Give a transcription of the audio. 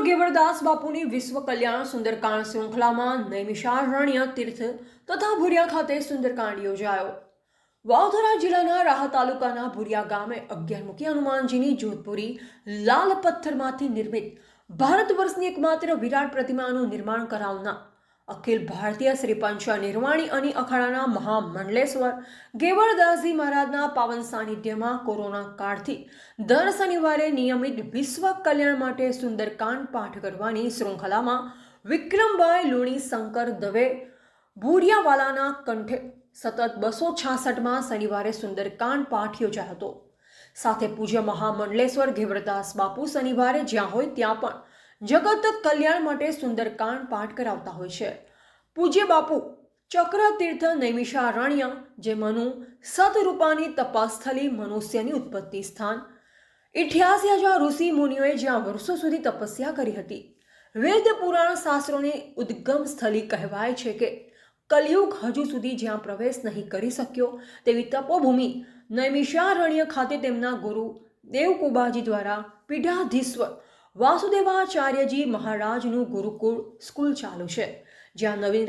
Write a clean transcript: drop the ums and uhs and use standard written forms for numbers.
ગેવરદાસ બાપુની વિશ્વ કલ્યાણ સુંદરકાંડ શૃંખલામાં નૈમિષારણ્ય તીર્થ તથા ભુરિયા ખાતે સુંદરકાંડ યોજાયો। વાવથરા જિલ્લાના રાહા તાલુકાના ભુરિયા ગામે 11મુખી હનુમાનજીની જોધપુરી લાલ પથ્થરમાંથી નિર્મિત ભારત વર્ષની એકમાત્ર વિરાટ પ્રતિમાનું નિર્માણ કરાવનાર અખિલ ભારતીય શ્રી પંચ નિર્વાણી અને અખાડાના મહામંડલેશ્વર ગેવરદાસજી મહારાજના પાવન સાનિધ્યમાં કોરોના કાળથી દર શનિવારે નિયમિત વિશ્વ કલ્યાણ માટે સુંદરકાંડ પાઠ કરવાની શૃંખલામાં વિક્રમભાઈ લુણી શંકર દવે ભુરિયાવાલાના કંઠે સતત 266માં શનિવારે સુંદરકાંડ પાઠ યોજાયો હતો। સાથે પૂજ્ય મહામંડલેશ્વર ગેવરદાસ બાપુ શનિવારે જ્યાં હોય ત્યાં પણ જગત કલ્યાણ માટે સુંદરકાંડ પાઠ કરાવતા હોય છે। પૂજ્ય બાપુ ચક્ર તીર્થ નૈમિષારણ્ય જે મનુ સતરૂપાની તપસ્થલી મનુષ્યની ઉત્પત્તિ સ્થાન 88,000 ઋષિ મુનિઓએ જ્યાં વર્ષો સુધી તપસ્યા કરી હતી। વેદ પુરાણ શાસ્ત્રોની ઉદ્ગમ સ્થલી કહેવાય છે કે કલયુગ હજુ સુધી જ્યાં પ્રવેશ નહીં કરી શક્યો તેવી તપોભૂમિ નૈમિષારણ્ય ખાતે તેમના ગુરુ દેવકુબાજી દ્વારા પીઠાધીશ્વર વાસુદેવાચાર્યજી મહારાજનું ગુરુકુળ સ્કૂલ ચાલુ છે, જ્યાં નવીન